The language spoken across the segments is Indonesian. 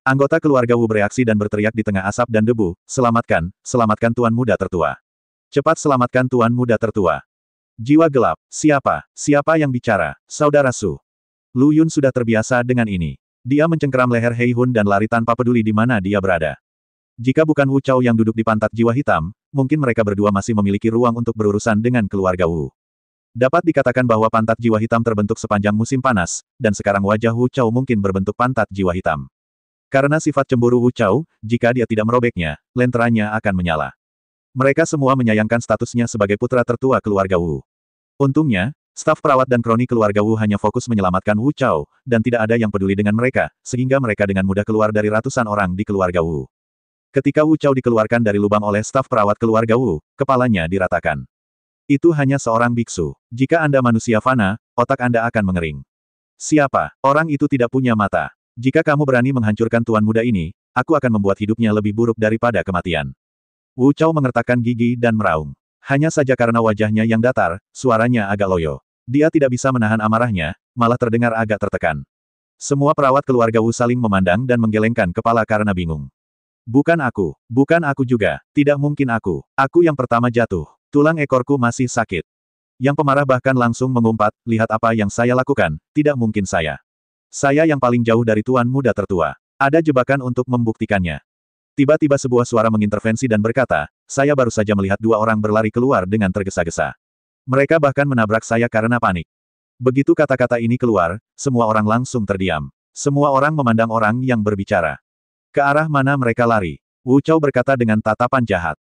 Anggota keluarga Wu bereaksi dan berteriak di tengah asap dan debu, selamatkan, selamatkan Tuan Muda Tertua. Cepat selamatkan Tuan Muda Tertua. Jiwa gelap, siapa? Siapa yang bicara? Saudara Su. Lu Yun sudah terbiasa dengan ini. Dia mencengkeram leher Hei Hun dan lari tanpa peduli di mana dia berada. Jika bukan Wu Chao yang duduk di pantat jiwa hitam, mungkin mereka berdua masih memiliki ruang untuk berurusan dengan keluarga Wu. Dapat dikatakan bahwa pantat jiwa hitam terbentuk sepanjang musim panas, dan sekarang wajah Wu Chao mungkin berbentuk pantat jiwa hitam. Karena sifat cemburu Wu Chao, jika dia tidak merobeknya, lenteranya akan menyala. Mereka semua menyayangkan statusnya sebagai putra tertua keluarga Wu. Untungnya, staf perawat dan kroni keluarga Wu hanya fokus menyelamatkan Wu Chao, dan tidak ada yang peduli dengan mereka, sehingga mereka dengan mudah keluar dari ratusan orang di keluarga Wu. Ketika Wu Chao dikeluarkan dari lubang oleh staf perawat keluarga Wu, kepalanya diratakan. Itu hanya seorang biksu. Jika Anda manusia fana, otak Anda akan mengering. Siapa? Orang itu tidak punya mata. Jika kamu berani menghancurkan tuan muda ini, aku akan membuat hidupnya lebih buruk daripada kematian. Wu Chao mengertakkan gigi dan meraung. Hanya saja karena wajahnya yang datar, suaranya agak loyo. Dia tidak bisa menahan amarahnya, malah terdengar agak tertekan. Semua perawat keluarga Wu saling memandang dan menggelengkan kepala karena bingung. Bukan aku juga, tidak mungkin aku. Aku yang pertama jatuh. Tulang ekorku masih sakit. Yang pemarah bahkan langsung mengumpat, lihat apa yang saya lakukan, tidak mungkin saya. Saya yang paling jauh dari Tuan Muda Tertua. Ada jebakan untuk membuktikannya. Tiba-tiba sebuah suara mengintervensi dan berkata, saya baru saja melihat dua orang berlari keluar dengan tergesa-gesa. Mereka bahkan menabrak saya karena panik. Begitu kata-kata ini keluar, semua orang langsung terdiam. Semua orang memandang orang yang berbicara. Ke arah mana mereka lari? Wu Chao berkata dengan tatapan jahat.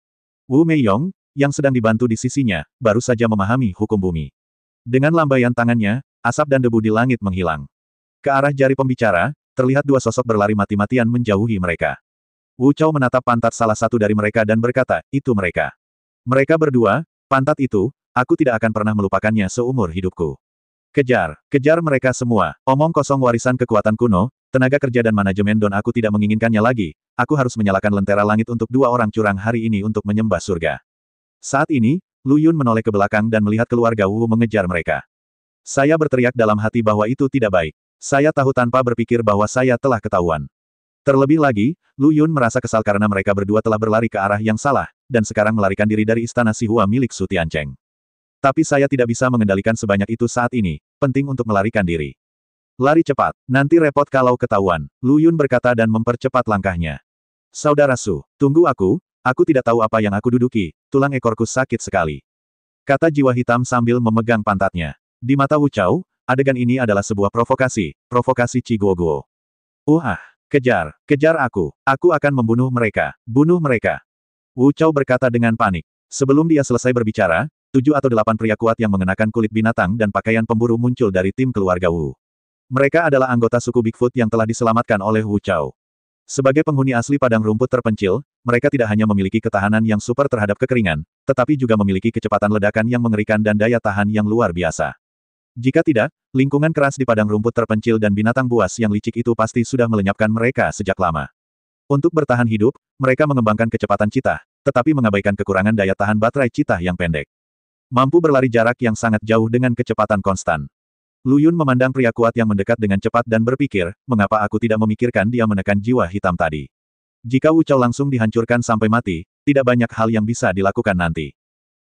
Wu Meiyong, yang sedang dibantu di sisinya, baru saja memahami hukum bumi. Dengan lambaian tangannya, asap dan debu di langit menghilang. Ke arah jari pembicara, terlihat dua sosok berlari mati-matian menjauhi mereka. Wu Chao menatap pantat salah satu dari mereka dan berkata, itu mereka. Mereka berdua, pantat itu, aku tidak akan pernah melupakannya seumur hidupku. Kejar mereka semua. Omong kosong warisan kekuatan kuno, tenaga kerja dan manajemen Don aku tidak menginginkannya lagi. Aku harus menyalakan lentera langit untuk dua orang curang hari ini untuk menyembah surga. Saat ini, Lu Yun menoleh ke belakang dan melihat keluarga Wu mengejar mereka. Saya berteriak dalam hati bahwa itu tidak baik. Saya tahu tanpa berpikir bahwa saya telah ketahuan. Terlebih lagi, Lu Yun merasa kesal karena mereka berdua telah berlari ke arah yang salah, dan sekarang melarikan diri dari istana Xihua milik Su Tiancheng. Tapi saya tidak bisa mengendalikan sebanyak itu saat ini, penting untuk melarikan diri. Lari cepat, nanti repot kalau ketahuan, Lu Yun berkata dan mempercepat langkahnya. Saudara Su, tunggu aku tidak tahu apa yang aku duduki, tulang ekorku sakit sekali. Kata jiwa hitam sambil memegang pantatnya. Di mata Wu Chao, adegan ini adalah sebuah provokasi Chi Guoguo. Kejar aku akan membunuh mereka, bunuh mereka. Wu Chao berkata dengan panik. Sebelum dia selesai berbicara, 7 atau 8 pria kuat yang mengenakan kulit binatang dan pakaian pemburu muncul dari tim keluarga Wu. Mereka adalah anggota suku Bigfoot yang telah diselamatkan oleh Wu Chao. Sebagai penghuni asli padang rumput terpencil, mereka tidak hanya memiliki ketahanan yang super terhadap kekeringan, tetapi juga memiliki kecepatan ledakan yang mengerikan dan daya tahan yang luar biasa. Jika tidak, lingkungan keras di padang rumput terpencil dan binatang buas yang licik itu pasti sudah melenyapkan mereka sejak lama. Untuk bertahan hidup, mereka mengembangkan kecepatan citah, tetapi mengabaikan kekurangan daya tahan baterai citah yang pendek. Mampu berlari jarak yang sangat jauh dengan kecepatan konstan. Lu Yun memandang pria kuat yang mendekat dengan cepat dan berpikir, mengapa aku tidak memikirkan dia menekan jiwa hitam tadi. Jika Wu Chao langsung dihancurkan sampai mati, tidak banyak hal yang bisa dilakukan nanti.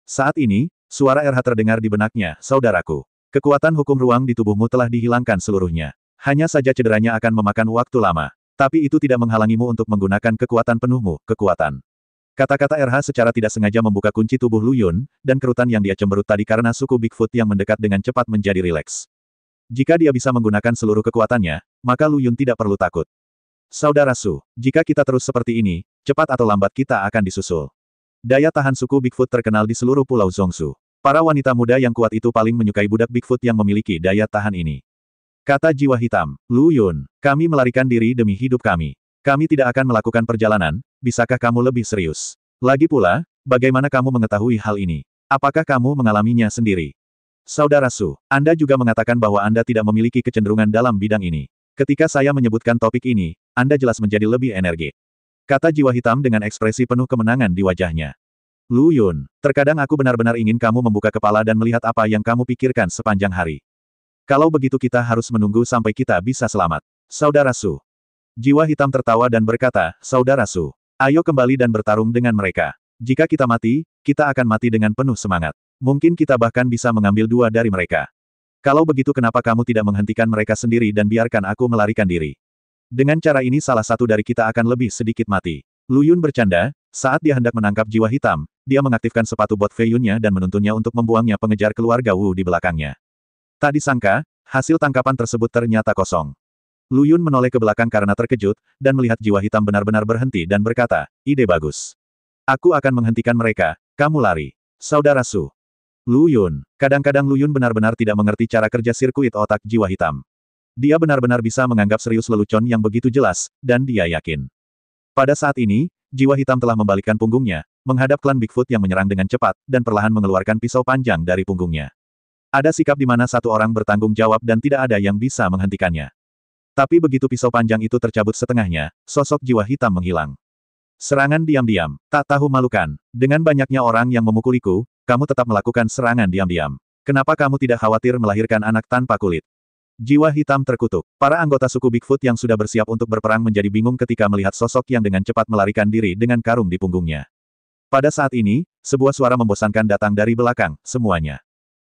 Saat ini, suara RH terdengar di benaknya, saudaraku. Kekuatan hukum ruang di tubuhmu telah dihilangkan seluruhnya. Hanya saja cederanya akan memakan waktu lama. Tapi itu tidak menghalangimu untuk menggunakan kekuatan penuhmu, kekuatan. Kata-kata RH secara tidak sengaja membuka kunci tubuh Lu Yun, dan kerutan yang dia cemberut tadi karena suku Bigfoot yang mendekat dengan cepat menjadi rileks. Jika dia bisa menggunakan seluruh kekuatannya, maka Lu Yun tidak perlu takut. Saudara Su, jika kita terus seperti ini, cepat atau lambat kita akan disusul. Daya tahan suku Bigfoot terkenal di seluruh pulau Zhongshu. Para wanita muda yang kuat itu paling menyukai budak Bigfoot yang memiliki daya tahan ini. Kata jiwa hitam, Lu Yun, kami melarikan diri demi hidup kami. Kami tidak akan melakukan perjalanan, bisakah kamu lebih serius? Lagi pula, bagaimana kamu mengetahui hal ini? Apakah kamu mengalaminya sendiri? Saudara Su, Anda juga mengatakan bahwa Anda tidak memiliki kecenderungan dalam bidang ini. Ketika saya menyebutkan topik ini, Anda jelas menjadi lebih energik. Kata jiwa hitam dengan ekspresi penuh kemenangan di wajahnya. Lu Yun, terkadang aku benar-benar ingin kamu membuka kepala dan melihat apa yang kamu pikirkan sepanjang hari. Kalau begitu kita harus menunggu sampai kita bisa selamat. Saudara Su. Jiwa hitam tertawa dan berkata, Saudara Su. Ayo kembali dan bertarung dengan mereka. Jika kita mati, kita akan mati dengan penuh semangat. Mungkin kita bahkan bisa mengambil 2 dari mereka. Kalau begitu kenapa kamu tidak menghentikan mereka sendiri dan biarkan aku melarikan diri? Dengan cara ini salah satu dari kita akan lebih sedikit mati. Lu Yun bercanda, saat dia hendak menangkap jiwa hitam, dia mengaktifkan sepatu bot Fei Yunnya dan menuntunnya untuk membuangnya pengejar keluarga Wu di belakangnya. Tak disangka, hasil tangkapan tersebut ternyata kosong. Lu Yun menoleh ke belakang karena terkejut, dan melihat jiwa hitam benar-benar berhenti dan berkata, ide bagus. Aku akan menghentikan mereka, kamu lari. Saudara Su. Lu Yun. Kadang-kadang Lu Yun benar-benar tidak mengerti cara kerja sirkuit otak jiwa hitam. Dia benar-benar bisa menganggap serius lelucon yang begitu jelas, dan dia yakin. Pada saat ini, jiwa hitam telah membalikkan punggungnya, menghadap klan Bigfoot yang menyerang dengan cepat, dan perlahan mengeluarkan pisau panjang dari punggungnya. Ada sikap di mana satu orang bertanggung jawab dan tidak ada yang bisa menghentikannya. Tapi begitu pisau panjang itu tercabut setengahnya, sosok jiwa hitam menghilang. Serangan diam-diam, tak tahu malukan. Dengan banyaknya orang yang memukuliku, kamu tetap melakukan serangan diam-diam. Kenapa kamu tidak khawatir melahirkan anak tanpa kulit? Jiwa hitam terkutuk. Para anggota suku Bigfoot yang sudah bersiap untuk berperang menjadi bingung ketika melihat sosok yang dengan cepat melarikan diri dengan karung di punggungnya. Pada saat ini, sebuah suara membosankan datang dari belakang, semuanya.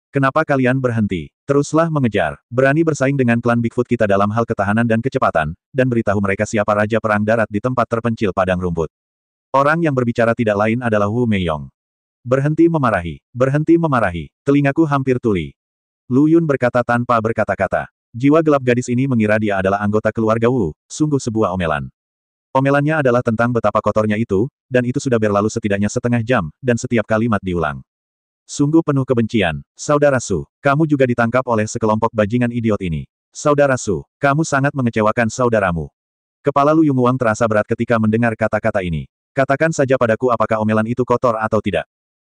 Kenapa kalian berhenti? Teruslah mengejar. Berani bersaing dengan klan Bigfoot kita dalam hal ketahanan dan kecepatan, dan beritahu mereka siapa Raja Perang Darat di tempat terpencil padang rumput. Orang yang berbicara tidak lain adalah Wu Meiyong. Berhenti memarahi. Berhenti memarahi. Telingaku hampir tuli. Lu Yun berkata tanpa berkata-kata. Jiwa gelap gadis ini mengira dia adalah anggota keluarga Wu, sungguh sebuah omelan. Omelannya adalah tentang betapa kotornya itu, dan itu sudah berlalu setidaknya setengah jam, dan setiap kalimat diulang. Sungguh penuh kebencian. Saudara Su, kamu juga ditangkap oleh sekelompok bajingan idiot ini. Saudara Su, kamu sangat mengecewakan saudaramu. Kepala Lu Yunguang terasa berat ketika mendengar kata-kata ini. Katakan saja padaku apakah omelan itu kotor atau tidak.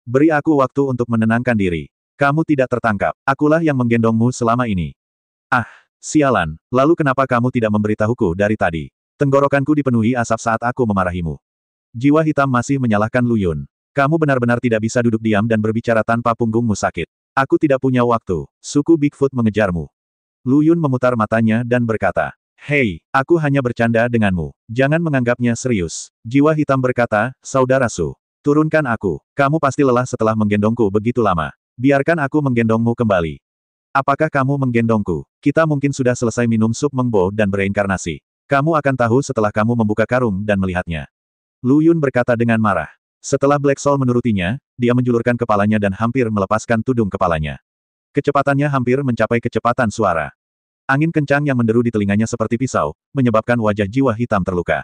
Beri aku waktu untuk menenangkan diri. Kamu tidak tertangkap. Akulah yang menggendongmu selama ini. Ah, sialan. Lalu kenapa kamu tidak memberitahuku dari tadi? Tenggorokanku dipenuhi asap saat aku memarahimu. Jiwa hitam masih menyalahkan Lu Yun. Kamu benar-benar tidak bisa duduk diam dan berbicara tanpa punggungmu sakit. Aku tidak punya waktu. Suku Bigfoot mengejarmu. Lu Yun memutar matanya dan berkata, Hei, aku hanya bercanda denganmu. Jangan menganggapnya serius. Jiwa hitam berkata, Saudara Su. Turunkan aku. Kamu pasti lelah setelah menggendongku begitu lama. Biarkan aku menggendongmu kembali. Apakah kamu menggendongku? Kita mungkin sudah selesai minum sup Mengbo dan bereinkarnasi. Kamu akan tahu setelah kamu membuka karung dan melihatnya. Lu Yun berkata dengan marah. Setelah Black Soul menurutinya, dia menjulurkan kepalanya dan hampir melepaskan tudung kepalanya. Kecepatannya hampir mencapai kecepatan suara. Angin kencang yang menderu di telinganya seperti pisau, menyebabkan wajah jiwa hitam terluka.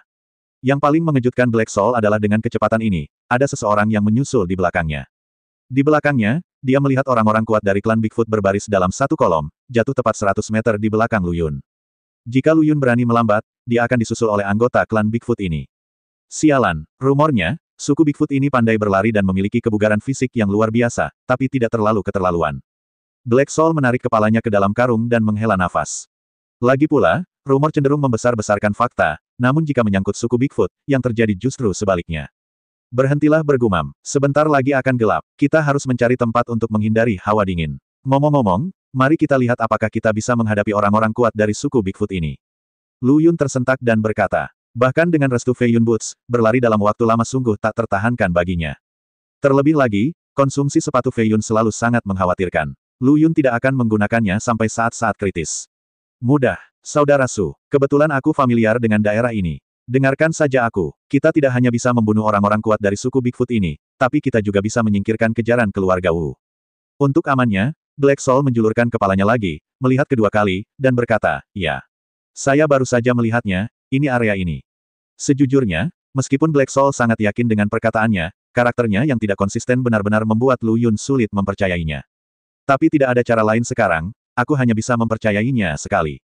Yang paling mengejutkan Black Soul adalah dengan kecepatan ini, ada seseorang yang menyusul di belakangnya. Di belakangnya, dia melihat orang-orang kuat dari klan Bigfoot berbaris dalam satu kolom, jatuh tepat 100 meter di belakang Lu Yun. Jika Lu Yun berani melambat, dia akan disusul oleh anggota klan Bigfoot ini. Sialan, rumornya, suku Bigfoot ini pandai berlari dan memiliki kebugaran fisik yang luar biasa, tapi tidak terlalu keterlaluan. Black Soul menarik kepalanya ke dalam karung dan menghela nafas. Lagi pula, rumor cenderung membesar-besarkan fakta, namun jika menyangkut suku Bigfoot, yang terjadi justru sebaliknya. Berhentilah bergumam, sebentar lagi akan gelap, kita harus mencari tempat untuk menghindari hawa dingin. Ngomong-ngomong, mari kita lihat apakah kita bisa menghadapi orang-orang kuat dari suku Bigfoot ini. Lu Yun tersentak dan berkata, bahkan dengan restu Fei Yun Boots, berlari dalam waktu lama sungguh tak tertahankan baginya. Terlebih lagi, konsumsi sepatu Fei Yun selalu sangat mengkhawatirkan. Lu Yun tidak akan menggunakannya sampai saat-saat kritis. Mudah, Saudara Su, kebetulan aku familiar dengan daerah ini. Dengarkan saja aku, kita tidak hanya bisa membunuh orang-orang kuat dari suku Bigfoot ini, tapi kita juga bisa menyingkirkan kejaran keluarga Wu. Untuk amannya, Black Soul menjulurkan kepalanya lagi, melihat kedua kali, dan berkata, ya. Saya baru saja melihatnya, ini area ini. Sejujurnya, meskipun Black Soul sangat yakin dengan perkataannya, karakternya yang tidak konsisten benar-benar membuat Lu Yun sulit mempercayainya. Tapi tidak ada cara lain sekarang, aku hanya bisa mempercayainya sekali.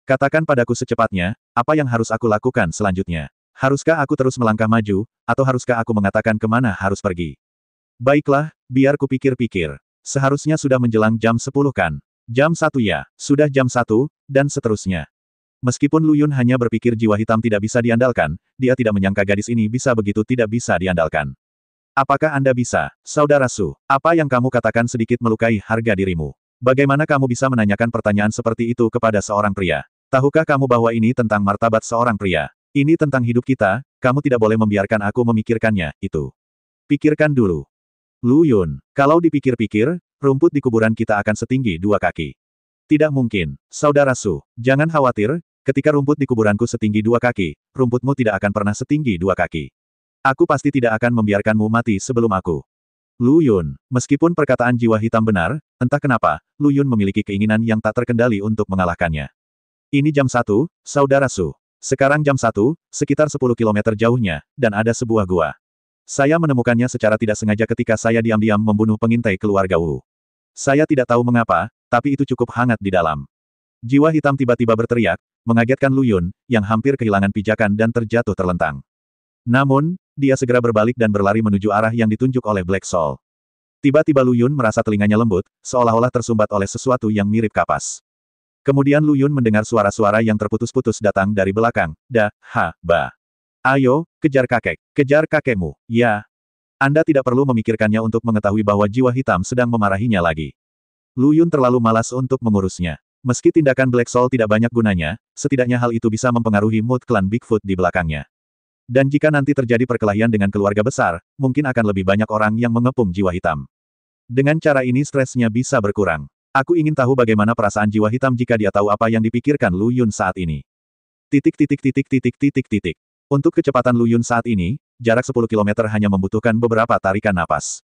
Katakan padaku secepatnya, apa yang harus aku lakukan selanjutnya? Haruskah aku terus melangkah maju, atau haruskah aku mengatakan kemana harus pergi? Baiklah, biar kupikir-pikir. Seharusnya sudah menjelang jam 10 kan? Jam 1 ya, sudah jam 1, dan seterusnya. Meskipun Lu Yun hanya berpikir jiwa hitam tidak bisa diandalkan, dia tidak menyangka gadis ini bisa begitu tidak bisa diandalkan. Apakah Anda bisa, Saudara Su? Apa yang kamu katakan sedikit melukai harga dirimu. Bagaimana kamu bisa menanyakan pertanyaan seperti itu kepada seorang pria? Tahukah kamu bahwa ini tentang martabat seorang pria? Ini tentang hidup kita, kamu tidak boleh membiarkan aku memikirkannya, itu. Pikirkan dulu. Lu Yun, kalau dipikir-pikir, rumput di kuburan kita akan setinggi 2 kaki. Tidak mungkin, Saudara Su. Jangan khawatir, ketika rumput di kuburanku setinggi 2 kaki, rumputmu tidak akan pernah setinggi 2 kaki. Aku pasti tidak akan membiarkanmu mati sebelum aku. Lu Yun, meskipun perkataan jiwa hitam benar, entah kenapa, Lu Yun memiliki keinginan yang tak terkendali untuk mengalahkannya. Ini jam 1, Saudara Su. Sekarang jam 1, sekitar 10 kilometer jauhnya, dan ada sebuah gua. Saya menemukannya secara tidak sengaja ketika saya diam-diam membunuh pengintai keluarga Wu. Saya tidak tahu mengapa, tapi itu cukup hangat di dalam. Jiwa hitam tiba-tiba berteriak, mengagetkan Lu Yun, yang hampir kehilangan pijakan dan terjatuh terlentang. Namun, dia segera berbalik dan berlari menuju arah yang ditunjuk oleh Black Soul. Tiba-tiba Lu Yun merasa telinganya lembut, seolah-olah tersumbat oleh sesuatu yang mirip kapas. Kemudian Lu Yun mendengar suara-suara yang terputus-putus datang dari belakang. Ba. Ayo, kejar kakekmu, ya. Anda tidak perlu memikirkannya untuk mengetahui bahwa jiwa hitam sedang memarahinya lagi. Lu Yun terlalu malas untuk mengurusnya. Meski tindakan Black Soul tidak banyak gunanya, setidaknya hal itu bisa mempengaruhi mood klan Bigfoot di belakangnya. Dan jika nanti terjadi perkelahian dengan keluarga besar, mungkin akan lebih banyak orang yang mengepung jiwa hitam. Dengan cara ini stresnya bisa berkurang. Aku ingin tahu bagaimana perasaan jiwa hitam jika dia tahu apa yang dipikirkan Lu Yun saat ini. Untuk kecepatan Lu Yun saat ini, jarak 10 km hanya membutuhkan beberapa tarikan napas.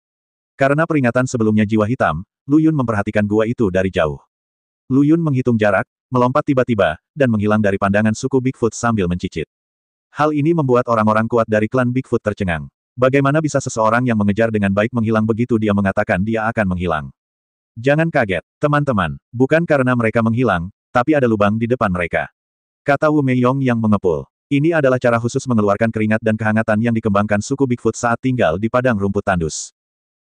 Karena peringatan sebelumnya jiwa hitam, Lu Yun memperhatikan gua itu dari jauh. Lu Yun menghitung jarak, melompat tiba-tiba, dan menghilang dari pandangan suku Bigfoot sambil mencicit. Hal ini membuat orang-orang kuat dari klan Bigfoot tercengang. Bagaimana bisa seseorang yang mengejar dengan baik menghilang begitu dia mengatakan dia akan menghilang? Jangan kaget, teman-teman, bukan karena mereka menghilang, tapi ada lubang di depan mereka. Kata Wu Meiyong yang mengepul. Ini adalah cara khusus mengeluarkan keringat dan kehangatan yang dikembangkan suku Bigfoot saat tinggal di padang rumput tandus.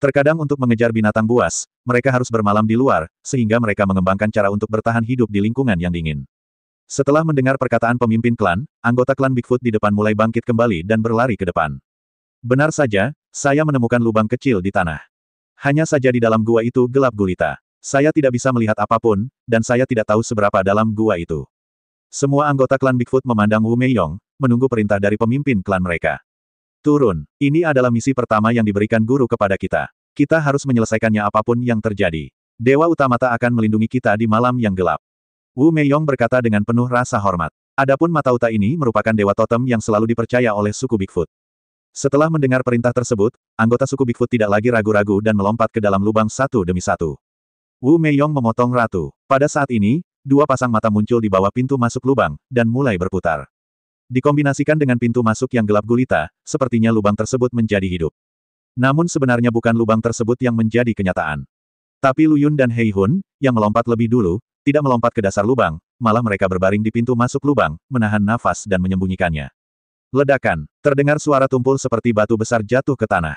Terkadang untuk mengejar binatang buas, mereka harus bermalam di luar, sehingga mereka mengembangkan cara untuk bertahan hidup di lingkungan yang dingin. Setelah mendengar perkataan pemimpin klan, anggota klan Bigfoot di depan mulai bangkit kembali dan berlari ke depan. Benar saja, saya menemukan lubang kecil di tanah. Hanya saja di dalam gua itu gelap gulita. Saya tidak bisa melihat apapun, dan saya tidak tahu seberapa dalam gua itu. Semua anggota klan Bigfoot memandang Wu Meiyong, menunggu perintah dari pemimpin klan mereka. Turun, ini adalah misi pertama yang diberikan guru kepada kita. Kita harus menyelesaikannya apapun yang terjadi. Dewa Utamata akan melindungi kita di malam yang gelap. Wu Meiyong berkata dengan penuh rasa hormat. Adapun Mata Uta ini merupakan dewa totem yang selalu dipercaya oleh suku Bigfoot. Setelah mendengar perintah tersebut, anggota suku Bigfoot tidak lagi ragu-ragu dan melompat ke dalam lubang satu demi satu. Wu Meiyong memotong ratu. Pada saat ini, 2 pasang mata muncul di bawah pintu masuk lubang, dan mulai berputar. Dikombinasikan dengan pintu masuk yang gelap gulita, sepertinya lubang tersebut menjadi hidup. Namun sebenarnya bukan lubang tersebut yang menjadi kenyataan. Tapi Lu Yun dan Hei Hun, yang melompat lebih dulu, tidak melompat ke dasar lubang, malah mereka berbaring di pintu masuk lubang, menahan nafas dan menyembunyikannya. Ledakan. Terdengar suara tumpul seperti batu besar jatuh ke tanah.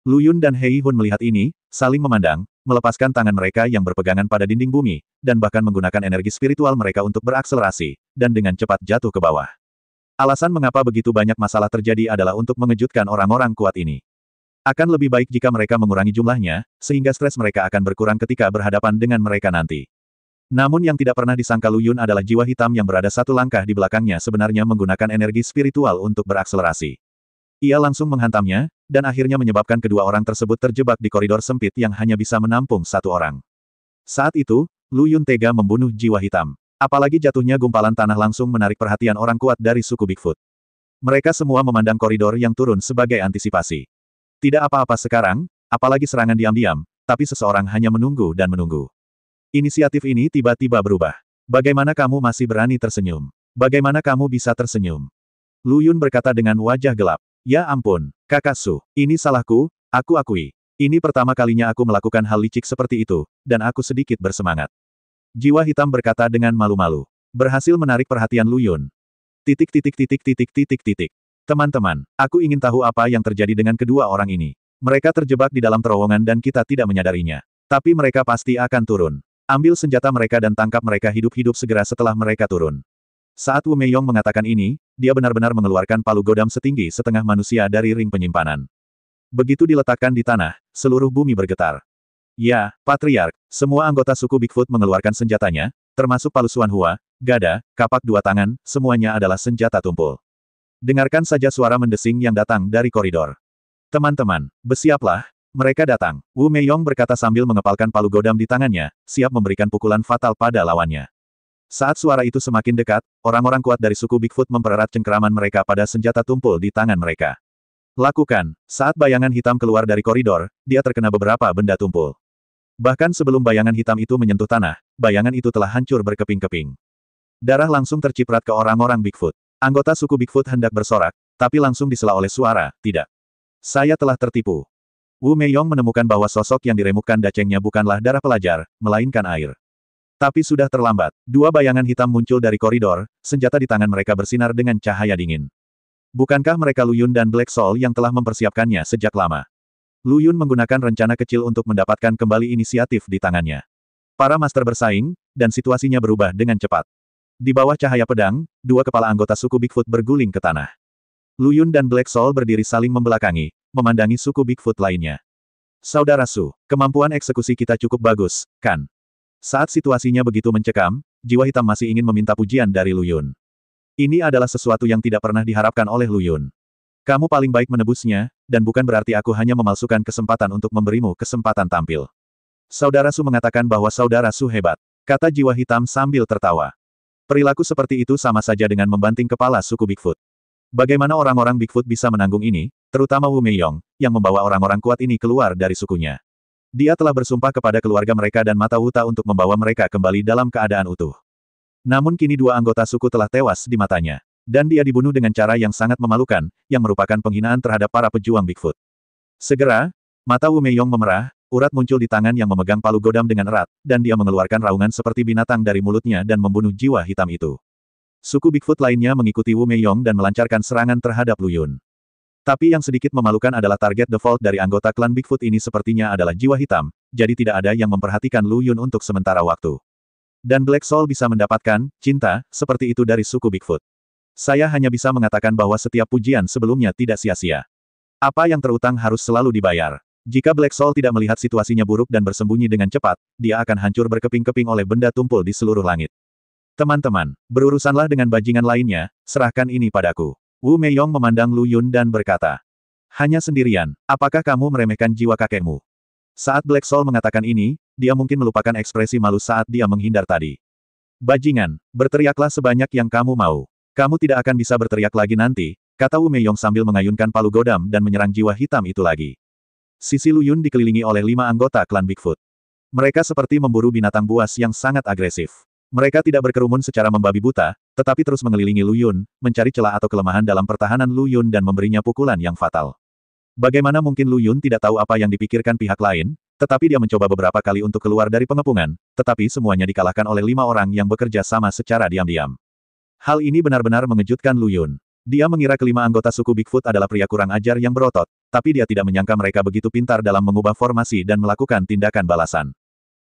Lu Yun dan Hei Hun melihat ini, saling memandang, melepaskan tangan mereka yang berpegangan pada dinding bumi, dan bahkan menggunakan energi spiritual mereka untuk berakselerasi, dan dengan cepat jatuh ke bawah. Alasan mengapa begitu banyak masalah terjadi adalah untuk mengejutkan orang-orang kuat ini. Akan lebih baik jika mereka mengurangi jumlahnya, sehingga stres mereka akan berkurang ketika berhadapan dengan mereka nanti. Namun yang tidak pernah disangka Lu Yun adalah jiwa hitam yang berada satu langkah di belakangnya sebenarnya menggunakan energi spiritual untuk berakselerasi. Ia langsung menghantamnya, dan akhirnya menyebabkan kedua orang tersebut terjebak di koridor sempit yang hanya bisa menampung satu orang. Saat itu, Lu Yun tega membunuh jiwa hitam. Apalagi jatuhnya gumpalan tanah langsung menarik perhatian orang kuat dari suku Bigfoot. Mereka semua memandang koridor yang turun sebagai antisipasi. Tidak apa-apa sekarang, apalagi serangan diam-diam, tapi seseorang hanya menunggu dan menunggu. Inisiatif ini tiba-tiba berubah. Bagaimana kamu masih berani tersenyum? Bagaimana kamu bisa tersenyum? Lu Yun berkata dengan wajah gelap. Ya ampun, Kakak Su, ini salahku, aku akui. Ini pertama kalinya aku melakukan hal licik seperti itu, dan aku sedikit bersemangat. Jiwa hitam berkata dengan malu-malu. Berhasil menarik perhatian Lu Yun. Teman-teman, aku ingin tahu apa yang terjadi dengan kedua orang ini. Mereka terjebak di dalam terowongan dan kita tidak menyadarinya. Tapi mereka pasti akan turun. Ambil senjata mereka dan tangkap mereka hidup-hidup segera setelah mereka turun. Saat Wu Meiyong mengatakan ini, dia benar-benar mengeluarkan palu godam setinggi setengah manusia dari ring penyimpanan. Begitu diletakkan di tanah, seluruh bumi bergetar. Ya, Patriark, semua anggota suku Bigfoot mengeluarkan senjatanya, termasuk palu Xuan Hua, gada, kapak dua tangan, semuanya adalah senjata tumpul. Dengarkan saja suara mendesing yang datang dari koridor. Teman-teman, bersiaplah, mereka datang. Wu Meiyong berkata sambil mengepalkan palu godam di tangannya, siap memberikan pukulan fatal pada lawannya. Saat suara itu semakin dekat, orang-orang kuat dari suku Bigfoot mempererat cengkeraman mereka pada senjata tumpul di tangan mereka. Lakukan. Saat bayangan hitam keluar dari koridor, dia terkena beberapa benda tumpul. Bahkan sebelum bayangan hitam itu menyentuh tanah, bayangan itu telah hancur berkeping-keping. Darah langsung terciprat ke orang-orang Bigfoot. Anggota suku Bigfoot hendak bersorak, tapi langsung disela oleh suara, tidak. Saya telah tertipu. Wu Meiyong menemukan bahwa sosok yang diremukkan dacengnya bukanlah darah pelajar, melainkan air. Tapi sudah terlambat. Dua bayangan hitam muncul dari koridor, senjata di tangan mereka bersinar dengan cahaya dingin. Bukankah mereka Lu Yun dan Black Soul yang telah mempersiapkannya sejak lama? Lu Yun menggunakan rencana kecil untuk mendapatkan kembali inisiatif di tangannya. Para master bersaing, dan situasinya berubah dengan cepat. Di bawah cahaya pedang, dua kepala anggota suku Bigfoot berguling ke tanah. Lu Yun dan Black Soul berdiri saling membelakangi, memandangi suku Bigfoot lainnya. Saudara Su, kemampuan eksekusi kita cukup bagus, kan? Saat situasinya begitu mencekam, jiwa hitam masih ingin meminta pujian dari Lu Yun. Ini adalah sesuatu yang tidak pernah diharapkan oleh Lu Yun. Kamu paling baik menebusnya, dan bukan berarti aku hanya memalsukan kesempatan untuk memberimu kesempatan tampil. Saudara Su mengatakan bahwa saudara Su hebat, kata jiwa hitam sambil tertawa. Perilaku seperti itu sama saja dengan membanting kepala suku Bigfoot. Bagaimana orang-orang Bigfoot bisa menanggung ini, terutama Wu Meiyong, yang membawa orang-orang kuat ini keluar dari sukunya. Dia telah bersumpah kepada keluarga mereka dan mata Wuta untuk membawa mereka kembali dalam keadaan utuh. Namun kini dua anggota suku telah tewas di matanya. Dan dia dibunuh dengan cara yang sangat memalukan, yang merupakan penghinaan terhadap para pejuang Bigfoot. Segera, mata Wu Meiyong memerah, urat muncul di tangan yang memegang palu godam dengan erat, dan dia mengeluarkan raungan seperti binatang dari mulutnya dan membunuh jiwa hitam itu. Suku Bigfoot lainnya mengikuti Wu Meiyong dan melancarkan serangan terhadap Lu Yun. Tapi yang sedikit memalukan adalah target default dari anggota klan Bigfoot ini sepertinya adalah jiwa hitam, jadi tidak ada yang memperhatikan Lu Yun untuk sementara waktu. Dan Black Soul bisa mendapatkan cinta seperti itu dari suku Bigfoot. Saya hanya bisa mengatakan bahwa setiap pujian sebelumnya tidak sia-sia. Apa yang terutang harus selalu dibayar. Jika Black Soul tidak melihat situasinya buruk dan bersembunyi dengan cepat, dia akan hancur berkeping-keping oleh benda tumpul di seluruh langit. Teman-teman, berurusanlah dengan bajingan lainnya, serahkan ini padaku. Wu Meiyong memandang Lu Yun dan berkata, hanya sendirian, apakah kamu meremehkan jiwa kakekmu? Saat Black Soul mengatakan ini, dia mungkin melupakan ekspresi malu saat dia menghindar tadi. Bajingan, berteriaklah sebanyak yang kamu mau. Kamu tidak akan bisa berteriak lagi nanti, kata Wu Meiyong sambil mengayunkan palu godam dan menyerang jiwa hitam itu lagi. Sisi Lu Yun dikelilingi oleh 5 anggota klan Bigfoot. Mereka seperti memburu binatang buas yang sangat agresif. Mereka tidak berkerumun secara membabi buta, tetapi terus mengelilingi Lu Yun, mencari celah atau kelemahan dalam pertahanan Lu Yun dan memberinya pukulan yang fatal. Bagaimana mungkin Lu Yun tidak tahu apa yang dipikirkan pihak lain, tetapi dia mencoba beberapa kali untuk keluar dari pengepungan, tetapi semuanya dikalahkan oleh 5 orang yang bekerja sama secara diam-diam. Hal ini benar-benar mengejutkan Lu Yun. Dia mengira kelima anggota suku Bigfoot adalah pria kurang ajar yang berotot, tapi dia tidak menyangka mereka begitu pintar dalam mengubah formasi dan melakukan tindakan balasan.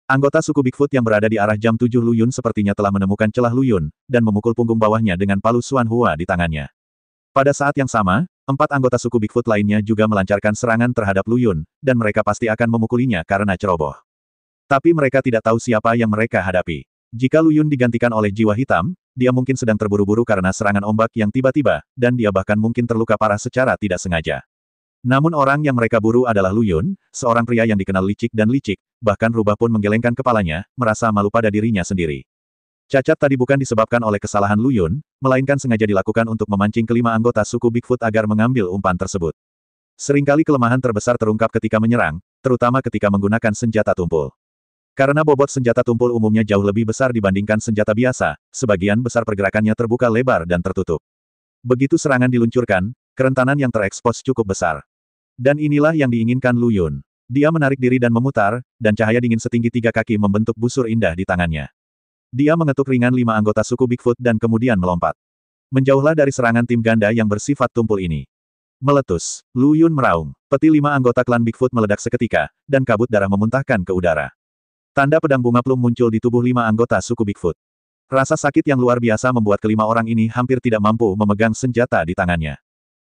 Anggota suku Bigfoot yang berada di arah jam 7 Lu Yun sepertinya telah menemukan celah Lu Yun, dan memukul punggung bawahnya dengan palu Xuan Hua di tangannya. Pada saat yang sama, 4 anggota suku Bigfoot lainnya juga melancarkan serangan terhadap Lu Yun, dan mereka pasti akan memukulinya karena ceroboh. Tapi mereka tidak tahu siapa yang mereka hadapi. Jika Lu Yun digantikan oleh jiwa hitam, dia mungkin sedang terburu-buru karena serangan ombak yang tiba-tiba, dan dia bahkan mungkin terluka parah secara tidak sengaja. Namun orang yang mereka buru adalah Lu Yun, seorang pria yang dikenal licik dan licik, bahkan rubah pun menggelengkan kepalanya, merasa malu pada dirinya sendiri. Cacat tadi bukan disebabkan oleh kesalahan Lu Yun, melainkan sengaja dilakukan untuk memancing kelima anggota suku Bigfoot agar mengambil umpan tersebut. Seringkali kelemahan terbesar terungkap ketika menyerang, terutama ketika menggunakan senjata tumpul. Karena bobot senjata tumpul umumnya jauh lebih besar dibandingkan senjata biasa, sebagian besar pergerakannya terbuka lebar dan tertutup. Begitu serangan diluncurkan, kerentanan yang terekspos cukup besar. Dan inilah yang diinginkan Lu Yun. Dia menarik diri dan memutar, dan cahaya dingin setinggi 3 kaki membentuk busur indah di tangannya. Dia mengetuk ringan 5 anggota suku Bigfoot dan kemudian melompat. Menjauhlah dari serangan tim ganda yang bersifat tumpul ini. Meletus, Lu Yun meraung. Peti 5 anggota klan Bigfoot meledak seketika, dan kabut darah memuntahkan ke udara. Tanda pedang bunga plum muncul di tubuh 5 anggota suku Bigfoot. Rasa sakit yang luar biasa membuat kelima orang ini hampir tidak mampu memegang senjata di tangannya.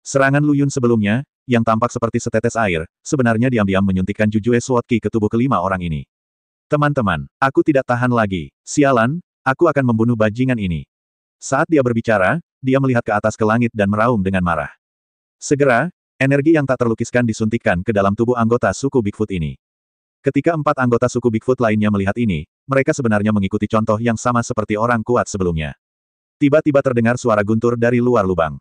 Serangan Lu Yun sebelumnya, yang tampak seperti setetes air, sebenarnya diam-diam menyuntikkan Jujue Sword Ki ke tubuh kelima orang ini. Teman-teman, aku tidak tahan lagi. Sialan, Aku akan membunuh bajingan ini. Saat dia berbicara, dia melihat ke atas ke langit dan meraung dengan marah. Segera, energi yang tak terlukiskan disuntikkan ke dalam tubuh anggota suku Bigfoot ini. Ketika 4 anggota suku Bigfoot lainnya melihat ini, mereka sebenarnya mengikuti contoh yang sama seperti orang kuat sebelumnya. Tiba-tiba terdengar suara guntur dari luar lubang.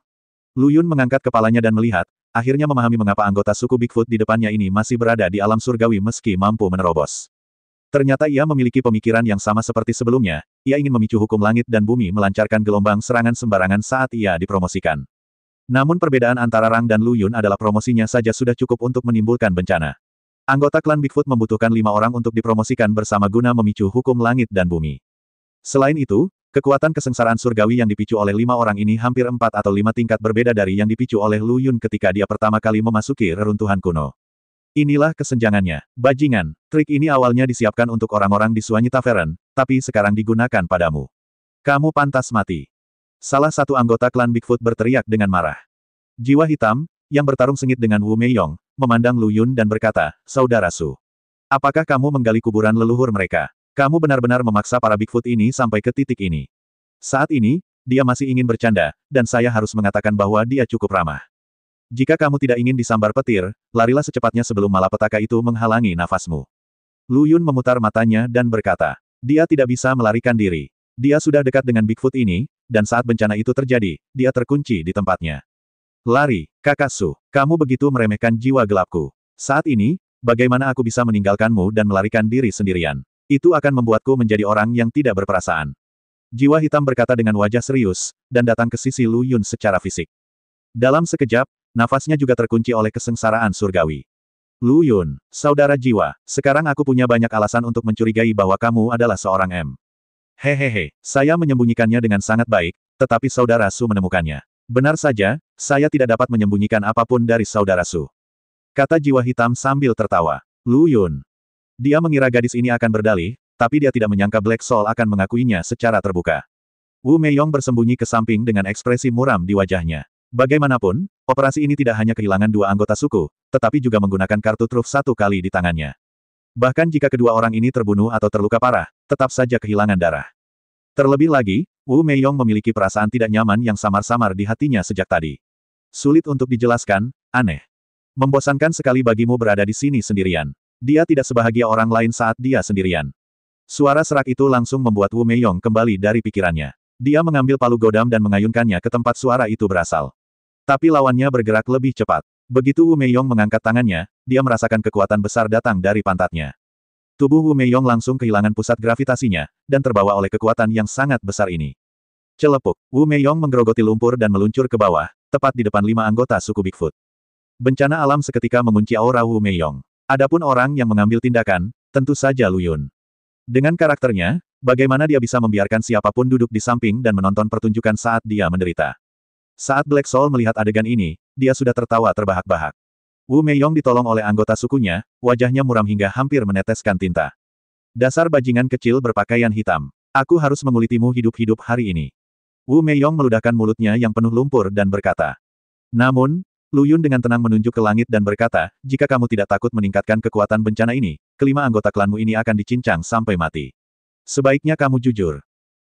Lu Yun mengangkat kepalanya dan melihat, akhirnya memahami mengapa anggota suku Bigfoot di depannya ini masih berada di alam surgawi meski mampu menerobos. Ternyata ia memiliki pemikiran yang sama seperti sebelumnya, ia ingin memicu hukum langit dan bumi melancarkan gelombang serangan sembarangan saat ia dipromosikan. Namun perbedaan antara Rang dan Lu Yun adalah promosinya saja sudah cukup untuk menimbulkan bencana. Anggota klan Bigfoot membutuhkan 5 orang untuk dipromosikan bersama guna memicu hukum langit dan bumi. Selain itu, kekuatan kesengsaraan surgawi yang dipicu oleh 5 orang ini hampir 4 atau 5 tingkat berbeda dari yang dipicu oleh Lu Yun ketika dia pertama kali memasuki reruntuhan kuno. Inilah kesenjangannya, bajingan. Trik ini awalnya disiapkan untuk orang-orang di Suanyi Tavern, tapi sekarang digunakan padamu. Kamu pantas mati. Salah satu anggota klan Bigfoot berteriak dengan marah. Jiwa hitam, yang bertarung sengit dengan Wu Meiyong, memandang Lu Yun dan berkata, Saudara Su. Apakah kamu menggali kuburan leluhur mereka? Kamu benar-benar memaksa para Bigfoot ini sampai ke titik ini. Saat ini, dia masih ingin bercanda, dan saya harus mengatakan bahwa dia cukup ramah. Jika kamu tidak ingin disambar petir, larilah secepatnya sebelum malapetaka itu menghalangi nafasmu. Lu Yun memutar matanya dan berkata, dia tidak bisa melarikan diri. Dia sudah dekat dengan Bigfoot ini, dan saat bencana itu terjadi, dia terkunci di tempatnya. Lari, kakak Su, kamu begitu meremehkan jiwa gelapku. Saat ini, bagaimana aku bisa meninggalkanmu dan melarikan diri sendirian? Itu akan membuatku menjadi orang yang tidak berperasaan. Jiwa hitam berkata dengan wajah serius, dan datang ke sisi Lu Yun secara fisik. Dalam sekejap, nafasnya juga terkunci oleh kesengsaraan surgawi. Lu Yun, saudara jiwa, sekarang aku punya banyak alasan untuk mencurigai bahwa kamu adalah seorang M. Hehehe, saya menyembunyikannya dengan sangat baik, tetapi saudara Su menemukannya. Benar saja, saya tidak dapat menyembunyikan apapun dari saudara Su. Kata jiwa hitam sambil tertawa. Lu Yun. Dia mengira gadis ini akan berdalih, tapi dia tidak menyangka Black Soul akan mengakuinya secara terbuka. Wu Meiyong bersembunyi ke samping dengan ekspresi muram di wajahnya. Bagaimanapun, operasi ini tidak hanya kehilangan 2 anggota suku, tetapi juga menggunakan kartu truf 1 kali di tangannya. Bahkan jika kedua orang ini terbunuh atau terluka parah, tetap saja kehilangan darah. Terlebih lagi, Wu Meiyong memiliki perasaan tidak nyaman yang samar-samar di hatinya sejak tadi. Sulit untuk dijelaskan, aneh. Membosankan sekali bagimu berada di sini sendirian. Dia tidak sebahagia orang lain saat dia sendirian. Suara serak itu langsung membuat Wu Meiyong kembali dari pikirannya. Dia mengambil palu godam dan mengayunkannya ke tempat suara itu berasal. Tapi lawannya bergerak lebih cepat. Begitu Wu Meiyong mengangkat tangannya, dia merasakan kekuatan besar datang dari pantatnya. Tubuh Wu Meiyong langsung kehilangan pusat gravitasinya, dan terbawa oleh kekuatan yang sangat besar ini. Celepuk, Wu Meiyong menggerogoti lumpur dan meluncur ke bawah, tepat di depan 5 anggota suku Bigfoot. Bencana alam seketika mengunci aura Wu Meiyong. Adapun orang yang mengambil tindakan, tentu saja Lu Yun. Dengan karakternya, bagaimana dia bisa membiarkan siapapun duduk di samping dan menonton pertunjukan saat dia menderita? Saat Black Soul melihat adegan ini, dia sudah tertawa terbahak-bahak. Wu Meiyong ditolong oleh anggota sukunya, wajahnya muram hingga hampir meneteskan tinta. Dasar bajingan kecil berpakaian hitam. Aku harus mengulitimu hidup-hidup hari ini. Wu Meiyong meludahkan mulutnya yang penuh lumpur dan berkata. Namun, Lu Yun dengan tenang menunjuk ke langit dan berkata, jika kamu tidak takut meningkatkan kekuatan bencana ini, kelima anggota klanmu ini akan dicincang sampai mati. Sebaiknya kamu jujur.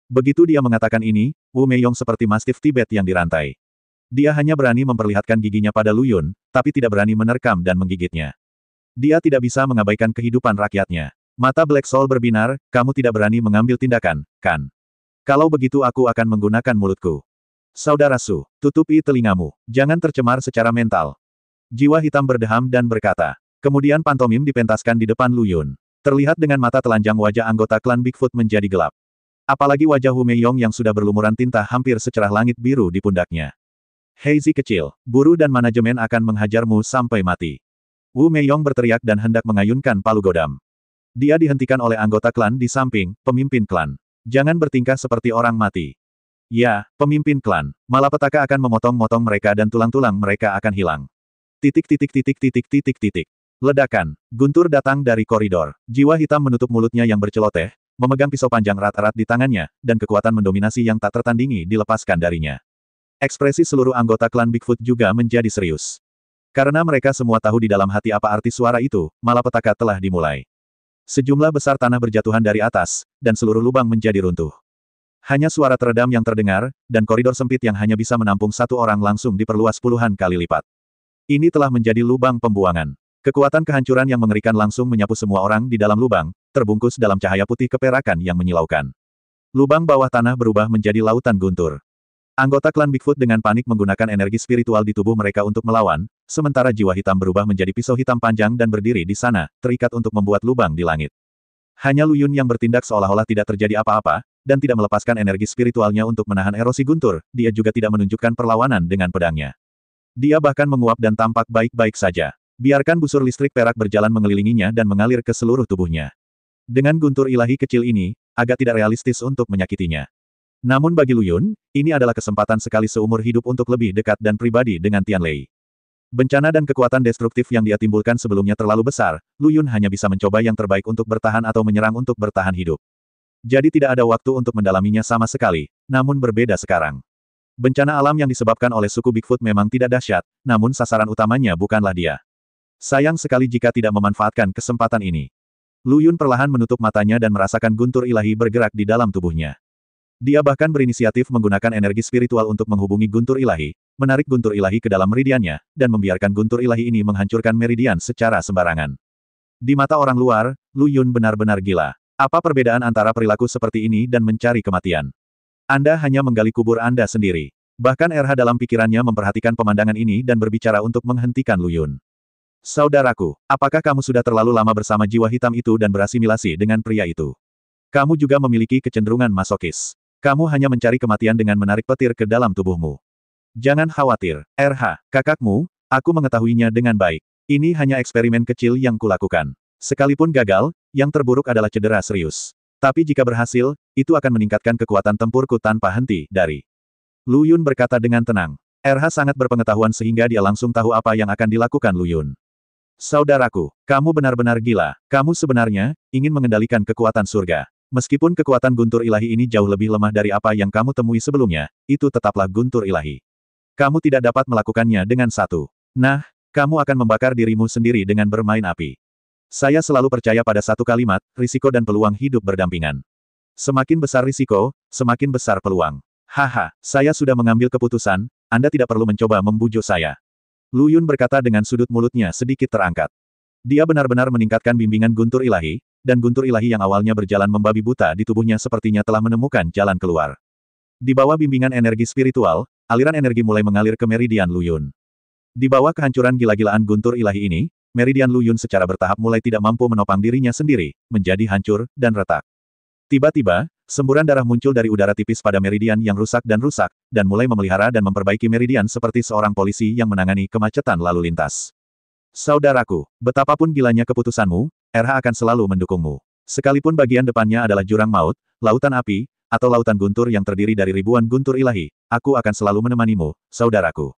Begitu dia mengatakan ini, Wu Meiyong seperti mastif Tibet yang dirantai. Dia hanya berani memperlihatkan giginya pada Lu Yun, tapi tidak berani menerkam dan menggigitnya. Dia tidak bisa mengabaikan kehidupan rakyatnya. Mata Black Soul berbinar, kamu tidak berani mengambil tindakan, kan? Kalau begitu aku akan menggunakan mulutku. Saudara Su, tutupi telingamu, jangan tercemar secara mental. Jiwa hitam berdeham dan berkata. Kemudian pantomim dipentaskan di depan Lu Yun. Terlihat dengan mata telanjang wajah anggota klan Bigfoot menjadi gelap. Apalagi wajah Wu Meiyong yang sudah berlumuran tinta hampir secerah langit biru di pundaknya. Heizi kecil, buruh dan manajemen akan menghajarmu sampai mati. Wu Meiyong berteriak dan hendak mengayunkan palu godam. Dia dihentikan oleh anggota klan di samping, pemimpin klan. Jangan bertingkah seperti orang mati. Ya, pemimpin klan. Malapetaka akan memotong-motong mereka dan tulang-tulang mereka akan hilang. Titik. Ledakan. Guntur datang dari koridor. Jiwa hitam menutup mulutnya yang berceloteh, memegang pisau panjang erat-erat di tangannya, dan kekuatan mendominasi yang tak tertandingi dilepaskan darinya. Ekspresi seluruh anggota klan Bigfoot juga menjadi serius. Karena mereka semua tahu di dalam hati apa arti suara itu, malapetaka telah dimulai. Sejumlah besar tanah berjatuhan dari atas, dan seluruh lubang menjadi runtuh. Hanya suara teredam yang terdengar, dan koridor sempit yang hanya bisa menampung satu orang langsung diperluas puluhan kali lipat. Ini telah menjadi lubang pembuangan. Kekuatan kehancuran yang mengerikan langsung menyapu semua orang di dalam lubang, terbungkus dalam cahaya putih keperakan yang menyilaukan. Lubang bawah tanah berubah menjadi lautan guntur. Anggota klan Bigfoot dengan panik menggunakan energi spiritual di tubuh mereka untuk melawan, sementara jiwa hitam berubah menjadi pisau hitam panjang dan berdiri di sana, terikat untuk membuat lubang di langit. Hanya Lu Yun yang bertindak seolah-olah tidak terjadi apa-apa, dan tidak melepaskan energi spiritualnya untuk menahan erosi guntur, dia juga tidak menunjukkan perlawanan dengan pedangnya. Dia bahkan menguap dan tampak baik-baik saja. Biarkan busur listrik perak berjalan mengelilinginya dan mengalir ke seluruh tubuhnya. Dengan guntur ilahi kecil ini, agak tidak realistis untuk menyakitinya. Namun bagi Lu Yun, ini adalah kesempatan sekali seumur hidup untuk lebih dekat dan pribadi dengan Tianlei. Bencana dan kekuatan destruktif yang dia timbulkan sebelumnya terlalu besar, Lu Yun hanya bisa mencoba yang terbaik untuk bertahan atau menyerang untuk bertahan hidup. Jadi tidak ada waktu untuk mendalaminya sama sekali, namun berbeda sekarang. Bencana alam yang disebabkan oleh suku Bigfoot memang tidak dahsyat, namun sasaran utamanya bukanlah dia. Sayang sekali jika tidak memanfaatkan kesempatan ini. Lu Yun perlahan menutup matanya dan merasakan guntur ilahi bergerak di dalam tubuhnya. Dia bahkan berinisiatif menggunakan energi spiritual untuk menghubungi guntur ilahi, menarik guntur ilahi ke dalam meridiannya, dan membiarkan guntur ilahi ini menghancurkan meridian secara sembarangan. Di mata orang luar, Lu Yun benar-benar gila. Apa perbedaan antara perilaku seperti ini dan mencari kematian? Anda hanya menggali kubur Anda sendiri. Bahkan RH dalam pikirannya memperhatikan pemandangan ini dan berbicara untuk menghentikan Lu Yun. Saudaraku, apakah kamu sudah terlalu lama bersama jiwa hitam itu dan berasimilasi dengan pria itu? Kamu juga memiliki kecenderungan masokis. Kamu hanya mencari kematian dengan menarik petir ke dalam tubuhmu. Jangan khawatir, RH, kakakmu, aku mengetahuinya dengan baik. Ini hanya eksperimen kecil yang kulakukan. Sekalipun gagal, yang terburuk adalah cedera serius. Tapi jika berhasil, itu akan meningkatkan kekuatan tempurku tanpa henti, dari. Lu Yun berkata dengan tenang. RH sangat berpengetahuan sehingga dia langsung tahu apa yang akan dilakukan Lu Yun. Saudaraku, kamu benar-benar gila. Kamu sebenarnya ingin mengendalikan kekuatan surga. Meskipun kekuatan guntur ilahi ini jauh lebih lemah dari apa yang kamu temui sebelumnya, itu tetaplah guntur ilahi. Kamu tidak dapat melakukannya dengan satu. Nah, kamu akan membakar dirimu sendiri dengan bermain api. Saya selalu percaya pada satu kalimat, risiko dan peluang hidup berdampingan. Semakin besar risiko, semakin besar peluang. Haha, saya sudah mengambil keputusan, Anda tidak perlu mencoba membujuk saya. Lu Yun berkata dengan sudut mulutnya sedikit terangkat. Dia benar-benar meningkatkan bimbingan guntur ilahi, dan guntur ilahi yang awalnya berjalan membabi buta di tubuhnya sepertinya telah menemukan jalan keluar. Di bawah bimbingan energi spiritual, aliran energi mulai mengalir ke meridian Lu Yun. Di bawah kehancuran gila-gilaan guntur ilahi ini, meridian Lu Yun secara bertahap mulai tidak mampu menopang dirinya sendiri, menjadi hancur dan retak. Tiba-tiba, semburan darah muncul dari udara tipis pada meridian yang rusak, dan mulai memelihara dan memperbaiki meridian seperti seorang polisi yang menangani kemacetan lalu lintas. Saudaraku, betapapun gilanya keputusanmu, RH akan selalu mendukungmu. Sekalipun bagian depannya adalah jurang maut, lautan api, atau lautan guntur yang terdiri dari ribuan guntur ilahi, aku akan selalu menemanimu, saudaraku.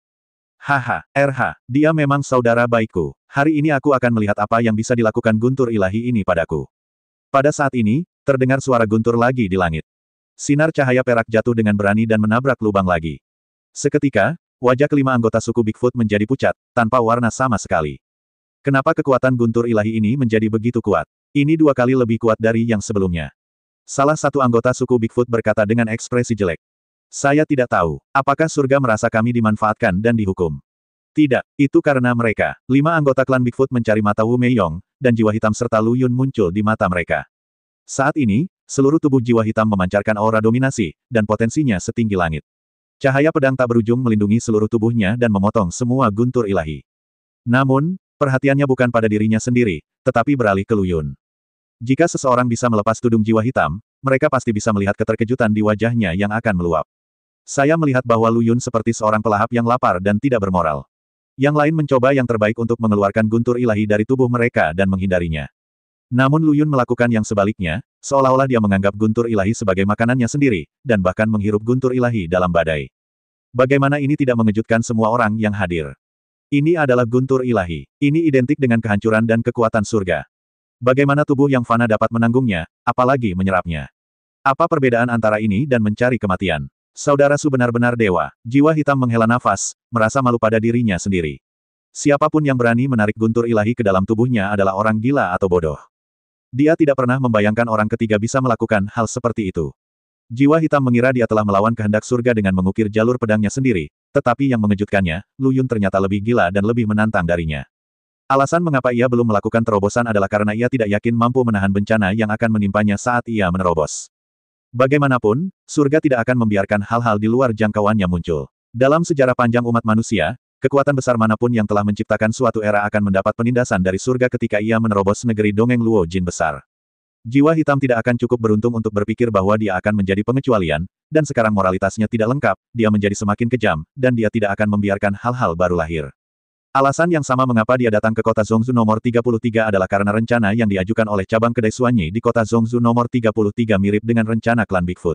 Haha, RH, dia memang saudara baikku. Hari ini aku akan melihat apa yang bisa dilakukan guntur ilahi ini padaku. Pada saat ini, terdengar suara guntur lagi di langit. Sinar cahaya perak jatuh dengan berani dan menabrak lubang lagi. Seketika, wajah kelima anggota suku Bigfoot menjadi pucat, tanpa warna sama sekali. Kenapa kekuatan guntur ilahi ini menjadi begitu kuat? Ini 2 kali lebih kuat dari yang sebelumnya. Salah satu anggota suku Bigfoot berkata dengan ekspresi jelek. Saya tidak tahu, apakah surga merasa kami dimanfaatkan dan dihukum. Tidak, itu karena mereka. 5 anggota klan Bigfoot mencari mata Wu Meiyong, dan jiwa hitam serta Lu Yun muncul di mata mereka. Saat ini, seluruh tubuh jiwa hitam memancarkan aura dominasi, dan potensinya setinggi langit. Cahaya pedang tak berujung melindungi seluruh tubuhnya dan memotong semua guntur ilahi. Namun, perhatiannya bukan pada dirinya sendiri, tetapi beralih ke Lu Yun. Jika seseorang bisa melepas tudung jiwa hitam, mereka pasti bisa melihat keterkejutan di wajahnya yang akan meluap. Saya melihat bahwa Lu Yun seperti seorang pelahap yang lapar dan tidak bermoral. Yang lain mencoba yang terbaik untuk mengeluarkan guntur ilahi dari tubuh mereka dan menghindarinya. Namun Lu Yun melakukan yang sebaliknya, seolah-olah dia menganggap guntur ilahi sebagai makanannya sendiri, dan bahkan menghirup guntur ilahi dalam badai. Bagaimana ini tidak mengejutkan semua orang yang hadir? Ini adalah guntur ilahi. Ini identik dengan kehancuran dan kekuatan surga. Bagaimana tubuh yang fana dapat menanggungnya, apalagi menyerapnya? Apa perbedaan antara ini dan mencari kematian? Saudara Su benar-benar dewa. Jiwa hitam menghela nafas, merasa malu pada dirinya sendiri. Siapapun yang berani menarik guntur ilahi ke dalam tubuhnya adalah orang gila atau bodoh. Dia tidak pernah membayangkan orang ketiga bisa melakukan hal seperti itu. Jiwa hitam mengira dia telah melawan kehendak surga dengan mengukir jalur pedangnya sendiri, tetapi yang mengejutkannya, Lu Yun ternyata lebih gila dan lebih menantang darinya. Alasan mengapa ia belum melakukan terobosan adalah karena ia tidak yakin mampu menahan bencana yang akan menimpanya saat ia menerobos. Bagaimanapun, surga tidak akan membiarkan hal-hal di luar jangkauannya muncul. Dalam sejarah panjang umat manusia, kekuatan besar manapun yang telah menciptakan suatu era akan mendapat penindasan dari surga ketika ia menerobos negeri dongeng Luo Jin besar. Jiwa hitam tidak akan cukup beruntung untuk berpikir bahwa dia akan menjadi pengecualian, dan sekarang moralitasnya tidak lengkap, dia menjadi semakin kejam, dan dia tidak akan membiarkan hal-hal baru lahir. Alasan yang sama mengapa dia datang ke kota Zhongzu nomor 33 adalah karena rencana yang diajukan oleh cabang kedai Suanyi di kota Zhongzu nomor 33 mirip dengan rencana klan Bigfoot.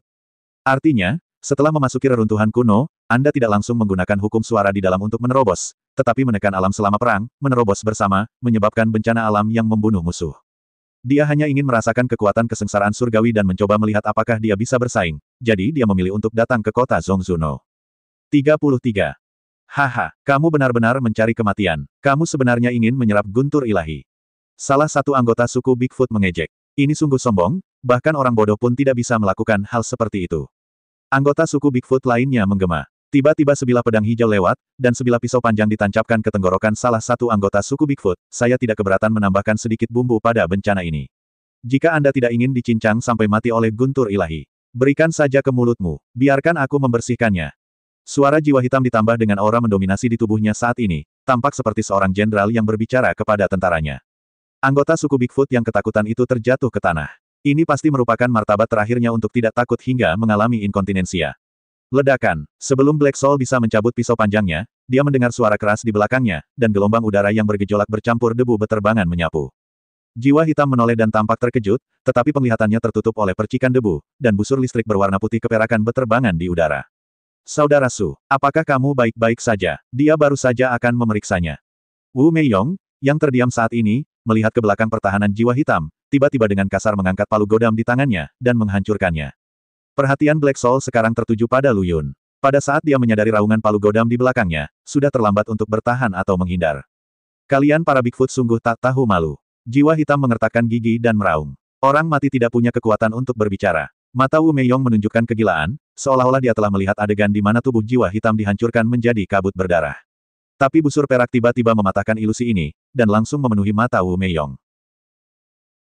Artinya, setelah memasuki reruntuhan kuno, Anda tidak langsung menggunakan hukum suara di dalam untuk menerobos, tetapi menekan alam selama perang, menerobos bersama, menyebabkan bencana alam yang membunuh musuh. Dia hanya ingin merasakan kekuatan kesengsaraan surgawi dan mencoba melihat apakah dia bisa bersaing, jadi dia memilih untuk datang ke kota Zhongzu no. 33. Haha, kamu benar-benar mencari kematian. Kamu sebenarnya ingin menyerap guntur ilahi. Salah satu anggota suku Bigfoot mengejek. Ini sungguh sombong, bahkan orang bodoh pun tidak bisa melakukan hal seperti itu. Anggota suku Bigfoot lainnya menggema. Tiba-tiba sebilah pedang hijau lewat, dan sebilah pisau panjang ditancapkan ke tenggorokan salah satu anggota suku Bigfoot. Saya tidak keberatan menambahkan sedikit bumbu pada bencana ini. Jika Anda tidak ingin dicincang sampai mati oleh guntur ilahi, berikan saja ke mulutmu. Biarkan aku membersihkannya. Suara jiwa hitam ditambah dengan aura mendominasi di tubuhnya saat ini, tampak seperti seorang jenderal yang berbicara kepada tentaranya. Anggota suku Bigfoot yang ketakutan itu terjatuh ke tanah. Ini pasti merupakan martabat terakhirnya untuk tidak takut hingga mengalami inkontinensia. Ledakan. Sebelum Black Soul bisa mencabut pisau panjangnya, dia mendengar suara keras di belakangnya, dan gelombang udara yang bergejolak bercampur debu beterbangan menyapu. Jiwa hitam menoleh dan tampak terkejut, tetapi penglihatannya tertutup oleh percikan debu, dan busur listrik berwarna putih keperakan beterbangan di udara. Saudara Su, apakah kamu baik-baik saja? Dia baru saja akan memeriksanya. Wu Meiyong, yang terdiam saat ini, melihat ke belakang pertahanan jiwa hitam, tiba-tiba dengan kasar mengangkat palu godam di tangannya, dan menghancurkannya. Perhatian Black Soul sekarang tertuju pada Lu Yun. Pada saat dia menyadari raungan palu godam di belakangnya, sudah terlambat untuk bertahan atau menghindar. Kalian para Bigfoot sungguh tak tahu malu. Jiwa hitam mengertakkan gigi dan meraung. Orang mati tidak punya kekuatan untuk berbicara. Mata Wu Meiyong menunjukkan kegilaan, seolah-olah dia telah melihat adegan di mana tubuh jiwa hitam dihancurkan menjadi kabut berdarah. Tapi busur perak tiba-tiba mematahkan ilusi ini, dan langsung memenuhi mata Wu Meiyong.